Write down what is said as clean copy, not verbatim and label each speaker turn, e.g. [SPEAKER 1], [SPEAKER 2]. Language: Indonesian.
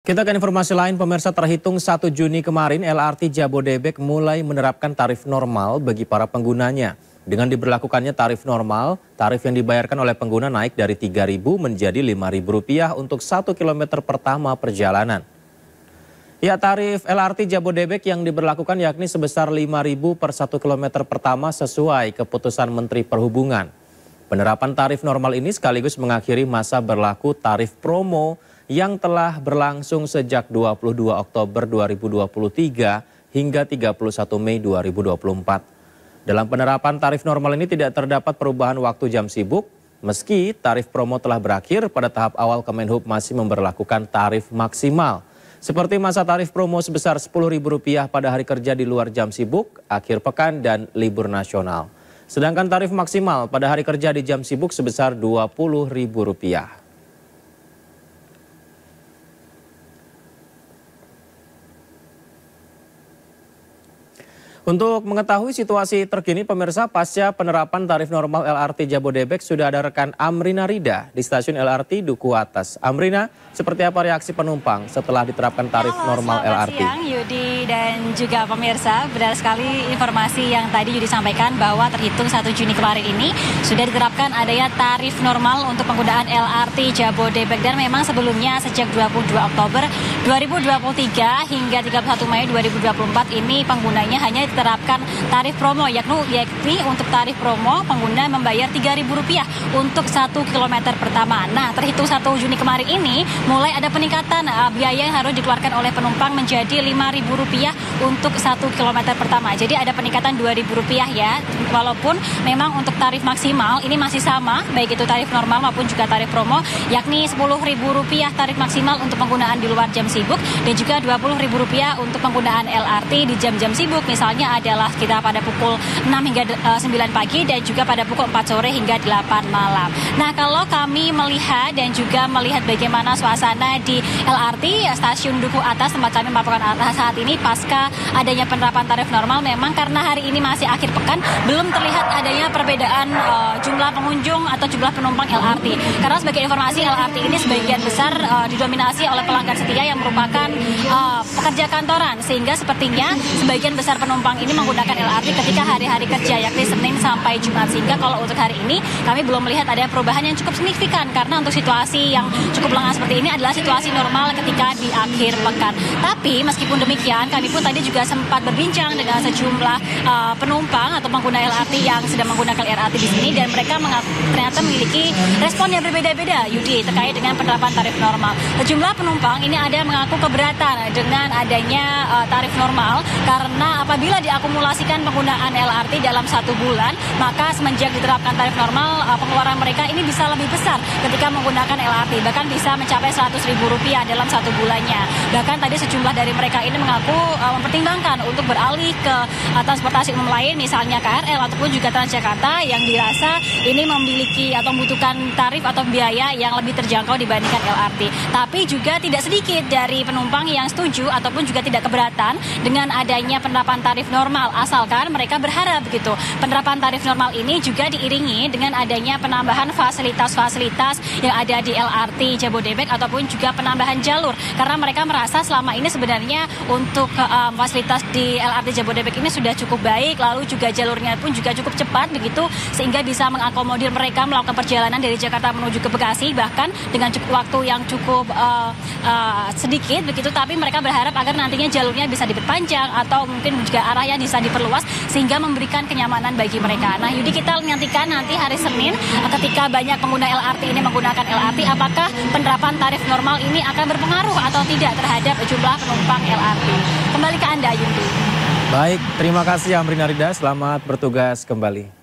[SPEAKER 1] Kita ke informasi lain, pemirsa. Terhitung 1 Juni kemarin, LRT Jabodebek mulai menerapkan tarif normal bagi para penggunanya. Dengan diberlakukannya tarif normal, tarif yang dibayarkan oleh pengguna naik dari Rp3.000 menjadi Rp5.000 untuk 1 km pertama perjalanan. Ya, tarif LRT Jabodebek yang diberlakukan yakni sebesar Rp5.000 per 1 km pertama sesuai keputusan Menteri Perhubungan. Penerapan tarif normal ini sekaligus mengakhiri masa berlaku tarif promo yang telah berlangsung sejak 22 Oktober 2023 hingga 31 Mei 2024. Dalam penerapan tarif normal ini tidak terdapat perubahan waktu jam sibuk, meski tarif promo telah berakhir. Pada tahap awal Kemenhub masih memberlakukan tarif maksimal, seperti masa tarif promo sebesar Rp10.000 pada hari kerja di luar jam sibuk, akhir pekan, dan libur nasional. Sedangkan tarif maksimal pada hari kerja di jam sibuk sebesar Rp20.000. Untuk mengetahui situasi terkini, pemirsa, pasca penerapan tarif normal LRT Jabodebek, sudah ada rekan Amrina Rida di stasiun LRT Duku Atas. Amrina, seperti apa reaksi penumpang setelah diterapkan tarif normal LRT?
[SPEAKER 2] Selamat siang Yudi dan juga pemirsa. Benar sekali informasi yang tadi Yudi sampaikan bahwa terhitung 1 Juni kemarin ini sudah diterapkan adanya tarif normal untuk penggunaan LRT Jabodebek. Dan memang sebelumnya sejak 22 Oktober 2023 hingga 31 Mei 2024 ini penggunanya hanya diterapkan tarif promo, yakni untuk tarif promo pengguna membayar Rp3.000 untuk 1 km pertama. Nah, terhitung 1 Juni kemarin ini mulai ada peningkatan biaya yang harus dikeluarkan oleh penumpang menjadi Rp5.000 untuk 1 km pertama. Jadi ada peningkatan Rp2.000 ya, walaupun memang untuk tarif maksimal ini masih sama, baik itu tarif normal maupun juga tarif promo, yakni Rp10.000 tarif maksimal untuk penggunaan di luar jam sibuk dan juga Rp20.000 untuk penggunaan LRT di jam-jam sibuk, misalnya adalah kita pada pukul 6 hingga 9 pagi dan juga pada pukul 4 sore hingga 8 malam. Nah, kalau kami melihat dan juga melihat bagaimana suasana di LRT stasiun Duku Atas tempat kami melaporkan saat ini pasca adanya penerapan tarif normal, memang karena hari ini masih akhir pekan belum terlihat adanya perbedaan jumlah pengunjung atau jumlah penumpang LRT. Karena sebagai informasi, LRT ini sebagian besar didominasi oleh pelanggan setia yang merupakan pekerja kantoran, sehingga sepertinya sebagian besar penumpang ini menggunakan LRT ketika hari-hari kerja, yakni Senin sampai Jumat. Sehingga kalau untuk hari ini kami belum melihat ada perubahan yang cukup signifikan, karena untuk situasi yang cukup lengang seperti ini adalah situasi normal ketika di akhir pekan. Tapi meskipun demikian, kami pun tadi juga sempat berbincang dengan sejumlah penumpang atau pengguna LRT yang sedang menggunakan LRT di sini, dan mereka ternyata memiliki respon yang berbeda-beda, Yudi, terkait dengan penerapan tarif normal. Sejumlah penumpang ini ada yang mengaku keberatan dengan adanya tarif normal, karena apabila diakumulasikan penggunaan LRT dalam 1 bulan, maka semenjak diterapkan tarif normal, pengeluaran mereka ini bisa lebih besar ketika menggunakan LRT, bahkan bisa mencapai Rp100.000 dalam 1 bulannya. Bahkan tadi sejumlah dari mereka ini mengaku mempertimbangkan untuk beralih ke transportasi umum lain, misalnya KRL ataupun juga Transjakarta, yang dirasa ini memiliki atau membutuhkan tarif atau biaya yang lebih terjangkau dibandingkan LRT. Tapi juga tidak sedikit dari penumpang yang setuju ataupun juga tidak keberatan dengan adanya penerapan tarif normal, asalkan mereka berharap begitu penerapan tarif normal ini juga diiringi dengan adanya penambahan fasilitas-fasilitas yang ada di LRT Jabodebek ataupun juga penambahan jalur, karena mereka merasa selama ini sebenarnya untuk fasilitas di LRT Jabodebek ini sudah cukup baik, lalu juga jalurnya pun juga cukup cepat begitu, sehingga bisa mengakomodir mereka melakukan perjalanan dari Jakarta menuju ke Bekasi bahkan dengan waktu yang cukup sedikit begitu. Tapi mereka berharap agar nantinya jalurnya bisa diperpanjang atau mungkin juga arahnya bisa diperluas sehingga memberikan kenyamanan bagi mereka. Nah, Yudi, kita nantikan nanti hari Senin ketika banyak pengguna LRT ini menggunakan LRT, apakah penerapan tarif normal ini akan berpengaruh atau tidak terhadap jumlah penumpang LRT. Kembali ke Anda, Yudi.
[SPEAKER 1] Baik, terima kasih Amrina Rida. Selamat bertugas kembali.